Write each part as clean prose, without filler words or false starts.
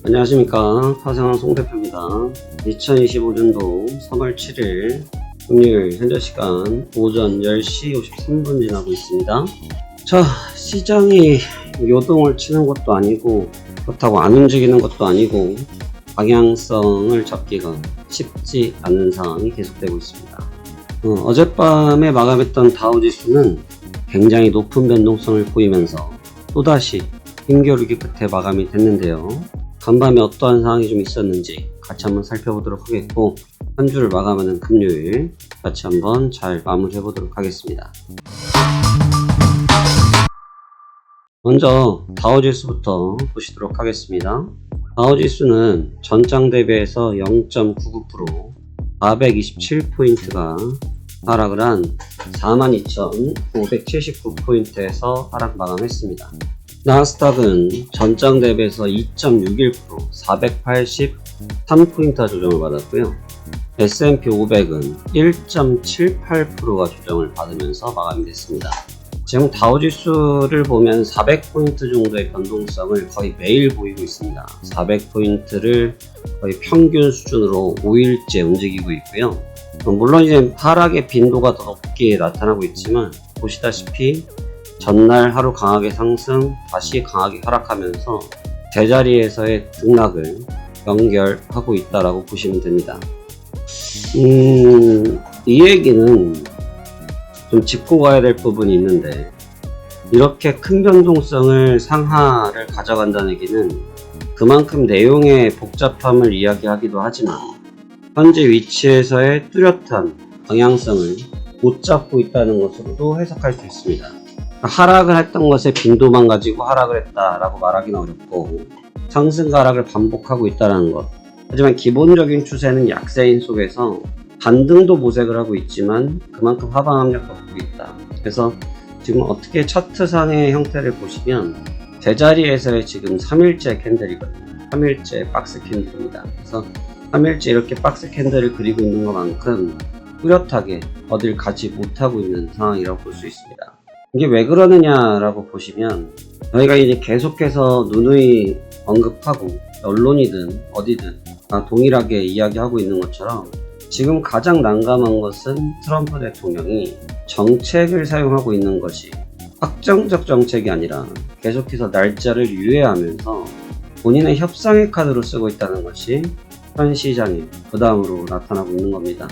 안녕하십니까. 파생왕 송대표입니다. 2025년도 3월 7일 금요일 현재 시간 오전 10시 53분 지나고 있습니다. 자, 시장이 요동을 치는 것도 아니고 그렇다고 안 움직이는 것도 아니고 방향성을 잡기가 쉽지 않은 상황이 계속되고 있습니다. 어젯밤에 마감했던 다우지수는 굉장히 높은 변동성을 보이면서 또다시 힘겨루기 끝에 마감이 됐는데요. 간밤에 어떠한 상황이 좀 있었는지 같이 한번 살펴보도록 하겠고, 한 주를 마감하는 금요일 같이 한번 잘 마무리해 보도록 하겠습니다. 먼저 다우지수부터 보시도록 하겠습니다. 다우지수는 전장 대비해서 0.99% 427포인트가 하락을 한 42,579포인트에서 하락 마감했습니다. 나스닥은 전장 대비해서 2.61% 483포인트가 조정을 받았고요. S&P 500은 1.78%가 조정을 받으면서 마감이 됐습니다. 지금 다우지수를 보면 400포인트 정도의 변동성을 거의 매일 보이고 있습니다. 400포인트를 거의 평균 수준으로 5일째 움직이고 있고요. 물론 이제 하락의 빈도가 더 높게 나타나고 있지만 보시다시피 전날 하루 강하게 상승, 다시 강하게 하락하면서 제자리에서의 등락을 연결하고 있다라고 보시면 됩니다. 이 얘기는 좀 짚고 가야 될 부분이 있는데, 이렇게 큰 변동성을 상하를 가져간다는 얘기는 그만큼 내용의 복잡함을 이야기하기도 하지만 현재 위치에서의 뚜렷한 방향성을 못 잡고 있다는 것으로도 해석할 수 있습니다. 하락을 했던 것의 빈도만 가지고 하락을 했다라고 말하기는 어렵고, 상승과 하락을 반복하고 있다는 것. 하지만 기본적인 추세는 약세인 속에서 반등도 모색을 하고 있지만 그만큼 하방 압력도 보고 있다. 그래서 지금 어떻게 차트상의 형태를 보시면 제자리에서의 지금 3일째 캔들이거든요. 3일째 박스 캔들입니다. 그래서 3일째 이렇게 박스 캔들을 그리고 있는 것만큼 뚜렷하게 어딜 가지 못하고 있는 상황이라고 볼 수 있습니다. 이게 왜 그러느냐라고 보시면, 저희가 이제 계속해서 누누이 언급하고 언론이든 어디든 다 동일하게 이야기하고 있는 것처럼 지금 가장 난감한 것은 트럼프 대통령이 정책을 사용하고 있는 것이 확정적 정책이 아니라 계속해서 날짜를 유예하면서 본인의 협상의 카드로 쓰고 있다는 것이 현 시장에 부담으로 나타나고 있는 겁니다.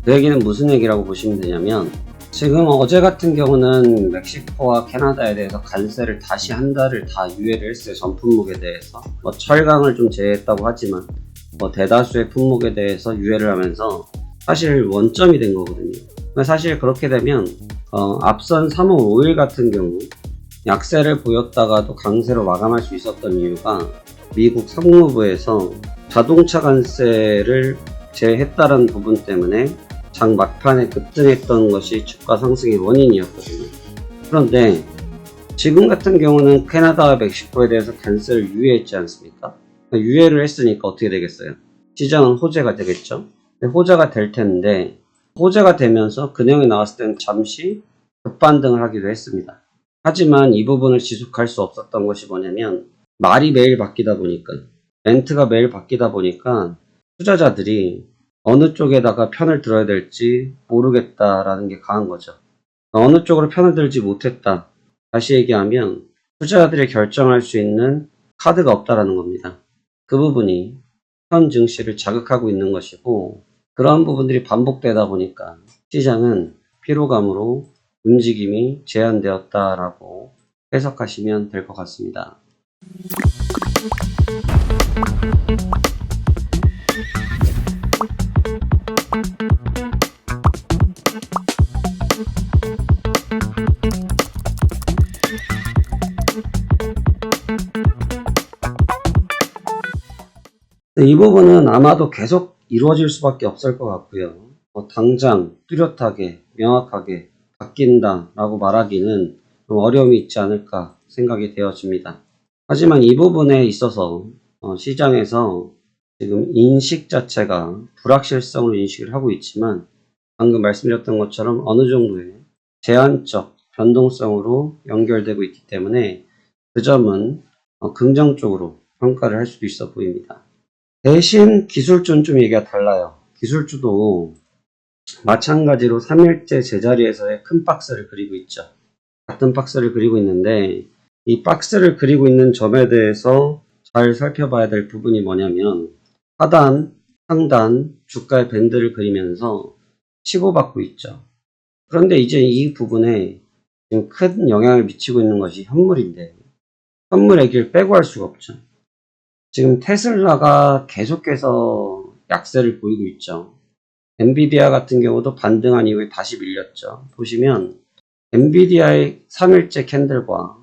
그 얘기는 무슨 얘기라고 보시면 되냐면, 지금 어제 같은 경우는 멕시코와 캐나다에 대해서 관세를 다시 한 달을 다 유예를 했어요. 전 품목에 대해서. 철강을 좀 제외했다고 하지만 대다수의 품목에 대해서 유예를 하면서 사실 원점이 된 거거든요. 사실 그렇게 되면 앞선 3월 5일 같은 경우 약세를 보였다가도 강세로 마감할 수 있었던 이유가 미국 상무부에서 자동차 관세를 제외했다는 부분 때문에 장 막판에 급등했던 것이 주가 상승의 원인이었거든요. 그런데 지금 같은 경우는 캐나다와 멕시코에 대해서 관세를 유예했지 않습니까? 유예를 했으니까 어떻게 되겠어요? 시장은 호재가 되겠죠? 호재가 될 텐데, 호재가 되면서 근형이 나왔을 때는 잠시 급반등을 하기도 했습니다. 하지만 이 부분을 지속할 수 없었던 것이 뭐냐면, 말이 매일 바뀌다 보니까, 멘트가 매일 바뀌다 보니까 투자자들이 어느 쪽에다가 편을 들어야 될지 모르겠다라는 게 강한 거죠. 어느 쪽으로 편을 들지 못했다. 다시 얘기하면 투자자들이 결정할 수 있는 카드가 없다라는 겁니다. 그 부분이 현 증시를 자극하고 있는 것이고, 그러한 부분들이 반복되다 보니까 시장은 피로감으로 움직임이 제한되었다라고 해석하시면 될 것 같습니다. 이 부분은 아마도 계속 이루어질 수밖에 없을 것 같고요. 당장 뚜렷하게 명확하게 바뀐다 라고 말하기는 좀 어려움이 있지 않을까 생각이 되어집니다. 하지만 이 부분에 있어서 시장에서 지금 인식 자체가 불확실성으로 인식을 하고 있지만, 방금 말씀드렸던 것처럼 어느 정도의 제한적 변동성으로 연결되고 있기 때문에 그 점은 긍정적으로 평가를 할 수도 있어 보입니다. 대신 기술주는 좀 얘기가 달라요. 기술주도 마찬가지로 3일째 제자리에서의 큰 박스를 그리고 있죠. 같은 박스를 그리고 있는데 이 박스를 그리고 있는 점에 대해서 잘 살펴봐야 될 부분이 뭐냐면 하단, 상단, 주가의 밴드를 그리면서 치고받고 있죠. 그런데 이제 이 부분에 지금 큰 영향을 미치고 있는 것이 현물인데 현물의 길 빼고 할 수가 없죠. 지금 테슬라가 계속해서 약세를 보이고 있죠. 엔비디아 같은 경우도 반등한 이후에 다시 밀렸죠. 보시면 엔비디아의 3일째 캔들과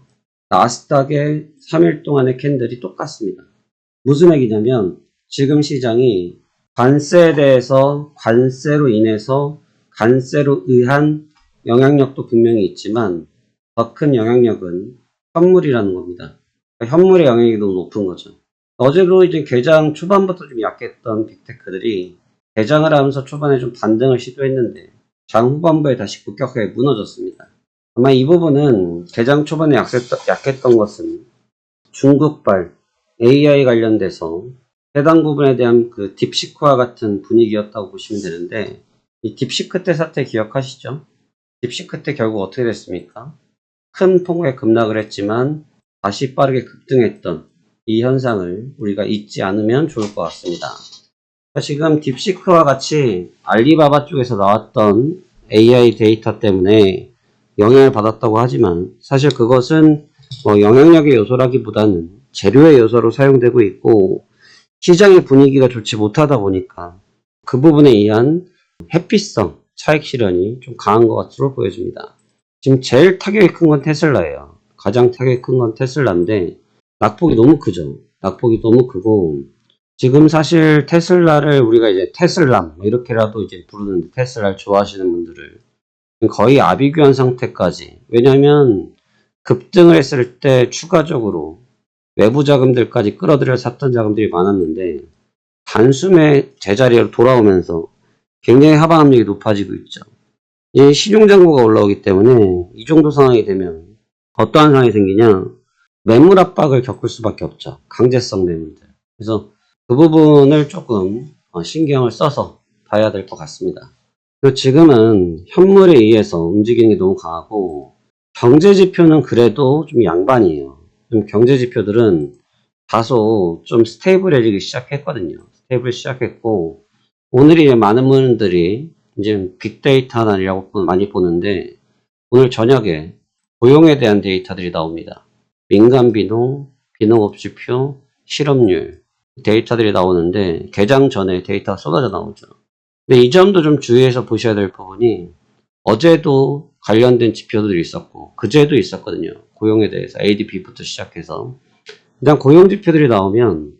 나스닥의 3일 동안의 캔들이 똑같습니다. 무슨 얘기냐면 지금 시장이 관세에 대해서 관세로 인해서 관세로 의한 영향력도 분명히 있지만 더 큰 영향력은 현물이라는 겁니다. 그러니까 현물의 영향이 너무 높은 거죠. 어제도 이제 개장 초반부터 좀 약했던 빅테크들이 개장을 하면서 초반에 좀 반등을 시도했는데 장 후반부에 다시 급격하게 무너졌습니다. 아마 이 부분은 개장 초반에 약했던 것은 중국발 AI 관련돼서 해당 부분에 대한 그 딥시크와 같은 분위기였다고 보시면 되는데 이 딥시크 때 사태 기억하시죠? 딥시크 때 결국 어떻게 됐습니까? 큰 폭의 급락을 했지만 다시 빠르게 급등했던 이 현상을 우리가 잊지 않으면 좋을 것 같습니다. 지금 딥시크와 같이 알리바바 쪽에서 나왔던 AI 데이터 때문에 영향을 받았다고 하지만 사실 그것은 영향력의 요소라기보다는 재료의 요소로 사용되고 있고 시장의 분위기가 좋지 못하다 보니까 그 부분에 의한 회피성 차익 실현이 좀 강한 것으로 보여집니다. 지금 제일 타격이 큰 건 테슬라예요. 가장 타격이 큰 건 테슬라인데 낙폭이 너무 크죠. 낙폭이 너무 크고 지금 사실 테슬라를 우리가 이제 테슬람 이렇게라도 이제 부르는데 테슬라를 좋아하시는 분들을 거의 아비규환 상태까지. 왜냐하면 급등을 했을 때 추가적으로 외부 자금들까지 끌어들여 샀던 자금들이 많았는데 단숨에 제자리로 돌아오면서 굉장히 하방 압력이 높아지고 있죠. 이 신용장고가 올라오기 때문에 이 정도 상황이 되면 어떠한 상황이 생기냐? 매물 압박을 겪을 수밖에 없죠. 강제성 매물들. 그래서 그 부분을 조금 신경을 써서 봐야 될 것 같습니다. 그리고 지금은 현물에 의해서 움직이는 게 너무 강하고 경제지표는 그래도 좀 양반이에요. 좀 경제지표들은 다소 좀 스테이블해지기 시작했거든요. 스테이블 시작했고 오늘이 많은 분들이 이제 빅데이터 하나라고 많이 보는데 오늘 저녁에 고용에 대한 데이터들이 나옵니다. 민간 비농, 비농업지표, 실업률 데이터들이 나오는데 개장 전에 데이터가 쏟아져 나오죠. 근데 이 점도 좀 주의해서 보셔야 될 부분이 어제도 관련된 지표들이 있었고 그제도 있었거든요. 고용에 대해서 ADP부터 시작해서 일단 고용 지표들이 나오면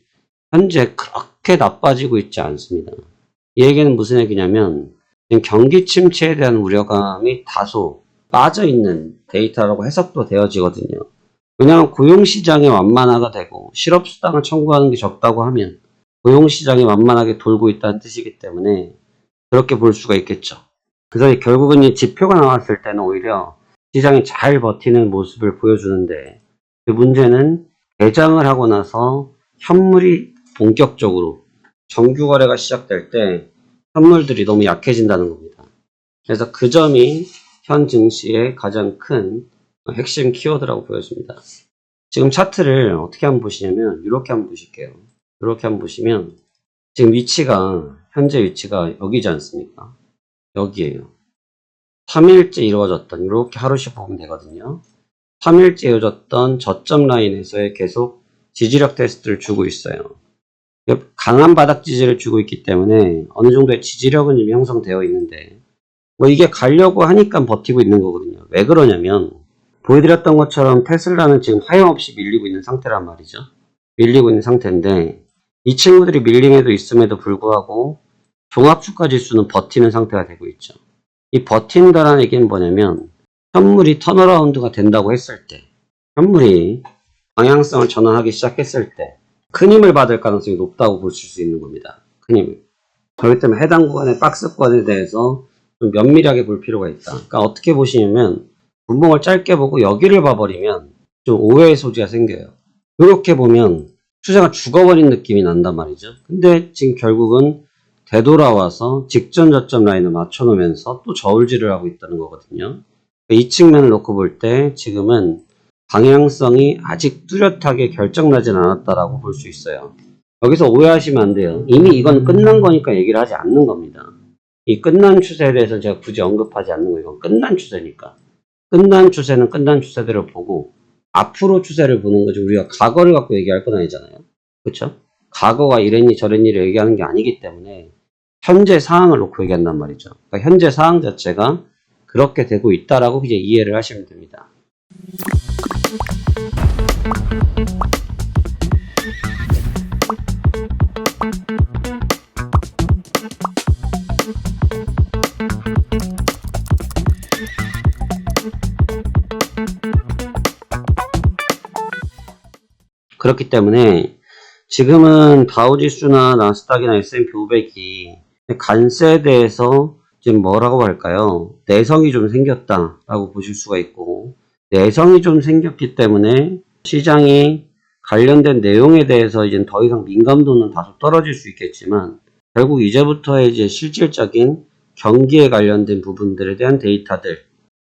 현재 그렇게 나빠지고 있지 않습니다. 이 얘기는 무슨 얘기냐면 경기 침체에 대한 우려감이 다소 빠져있는 데이터라고 해석도 되어지거든요. 왜냐하면 고용시장이 완만화가 되고 실업수당을 청구하는 게 적다고 하면 고용시장이 완만하게 돌고 있다는 뜻이기 때문에 그렇게 볼 수가 있겠죠. 그래서 결국은 이 지표가 나왔을 때는 오히려 시장이 잘 버티는 모습을 보여주는데 그 문제는 개장을 하고 나서 현물이 본격적으로 정규 거래가 시작될 때 현물들이 너무 약해진다는 겁니다. 그래서 그 점이 현 증시의 가장 큰 핵심 키워드라고 보여집니다. 지금 차트를 어떻게 한번 보시냐면 이렇게 한번 보실게요. 이렇게 한번 보시면 지금 위치가 현재 위치가 여기지 않습니까? 여기에요. 3일째 이루어졌던 이렇게 하루씩 보면 되거든요. 3일째 이루어졌던 저점 라인에서의 계속 지지력 테스트를 주고 있어요. 강한 바닥 지지를 주고 있기 때문에 어느 정도의 지지력은 이미 형성되어 있는데 이게 가려고 하니까 버티고 있는 거거든요. 왜 그러냐면 보여드렸던 것처럼 테슬라는 지금 하염없이 밀리고 있는 상태란 말이죠. 밀리고 있는 상태인데 이 친구들이 밀림에도 있음에도 불구하고 종합주가 지수는 버티는 상태가 되고 있죠. 이 버틴다라는 얘기는 뭐냐면 현물이 턴어라운드가 된다고 했을 때 현물이 방향성을 전환하기 시작했을 때 큰 힘을 받을 가능성이 높다고 보실 수 있는 겁니다. 큰 힘을. 그렇기 때문에 해당 구간의 박스권에 대해서 좀 면밀하게 볼 필요가 있다. 그러니까 어떻게 보시냐면 분봉을 짧게 보고 여기를 봐버리면 좀 오해의 소지가 생겨요. 이렇게 보면 추세가 죽어버린 느낌이 난단 말이죠. 근데 지금 결국은 되돌아와서 직전 저점 라인을 맞춰놓으면서 또 저울질을 하고 있다는 거거든요. 이 측면을 놓고 볼 때 지금은 방향성이 아직 뚜렷하게 결정나진 않았다라고 볼 수 있어요. 여기서 오해하시면 안 돼요. 이미 이건 끝난 거니까 얘기를 하지 않는 겁니다. 이 끝난 추세에 대해서 제가 굳이 언급하지 않는 거예요. 이건 끝난 추세니까. 끝난 추세는 끝난 추세대로 보고 앞으로 추세를 보는 거지 우리가 과거를 갖고 얘기할 건 아니잖아요. 그렇죠? 과거가 이랬니 저랬니를 얘기하는 게 아니기 때문에 현재 상황을 놓고 얘기한단 말이죠. 그러니까 현재 상황 자체가 그렇게 되고 있다라고 이제 이해를 하시면 됩니다. 그렇기 때문에 지금은 다우지수나 나스닥이나 S&P 500이 간세에 대해서 지금 뭐라고 할까요? 내성이 좀 생겼다라고 보실 수가 있고, 내성이 좀 생겼기 때문에 시장이 관련된 내용에 대해서 이제 더 이상 민감도는 다소 떨어질 수 있겠지만, 결국 이제부터 이제 실질적인 경기에 관련된 부분들에 대한 데이터들,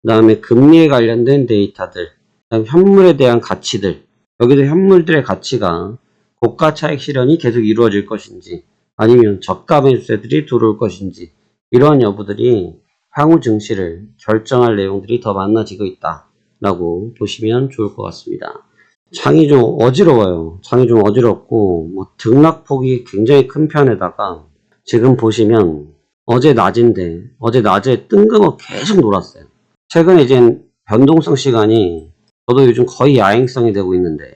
그 다음에 금리에 관련된 데이터들, 그 다음에 현물에 대한 가치들, 여기도 현물들의 가치가 고가 차익 실현이 계속 이루어질 것인지 아니면 저가 매수세들이 들어올 것인지 이러한 여부들이 향후 증시를 결정할 내용들이 더 많아지고 있다라고 보시면 좋을 것 같습니다. 장이 좀 어지러워요. 장이 좀 어지럽고 뭐 등락폭이 굉장히 큰 편에다가 지금 보시면 어제 낮인데 어제 낮에 뜬금없이 계속 놀았어요. 최근에 이제 변동성 시간이 저도 요즘 거의 야행성이 되고 있는데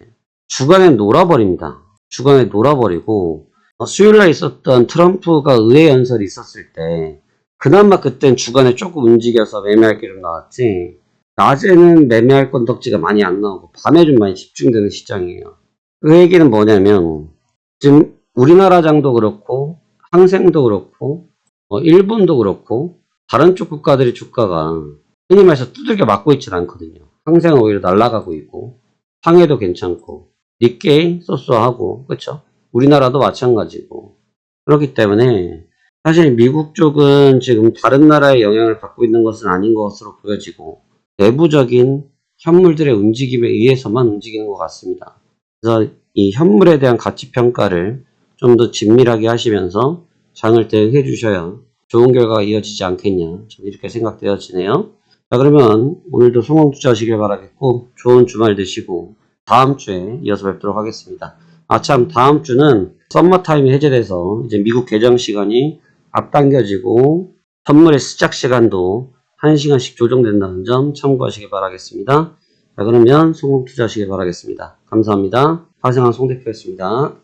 주간에 놀아버립니다. 주간에 놀아버리고 수요일날 있었던 트럼프가 의회 연설이 있었을 때 그나마 그땐 주간에 조금 움직여서 매매할 게 좀 나왔지 낮에는 매매할 건덕지가 많이 안 나오고 밤에 좀 많이 집중되는 시장이에요. 그 얘기는 뭐냐면 지금 우리나라장도 그렇고 항생도 그렇고 일본도 그렇고 다른 쪽 국가들의 주가가 흔히 말해서 두들겨 맞고 있진 않거든요. 항생은 오히려 날아가고 있고 상해도 괜찮고 니케이 쏘쏘하고 그쵸? 우리나라도 마찬가지고 그렇기 때문에 사실 미국 쪽은 지금 다른 나라의 영향을 받고 있는 것은 아닌 것으로 보여지고 내부적인 현물들의 움직임에 의해서만 움직이는 것 같습니다. 그래서 이 현물에 대한 가치 평가를 좀 더 긴밀하게 하시면서 장을 대응해 주셔야 좋은 결과가 이어지지 않겠냐 저는 이렇게 생각되어지네요. 자 그러면 오늘도 성공 투자하시길 바라겠고 좋은 주말 되시고 다음 주에 이어서 뵙도록 하겠습니다. 참 다음 주는 썸머타임이 해제돼서 이제 미국 개장 시간이 앞당겨지고 선물의 시작 시간도 1시간씩 조정된다는 점 참고하시길 바라겠습니다. 자 그러면 성공 투자하시길 바라겠습니다. 감사합니다. 화생한 송 대표였습니다.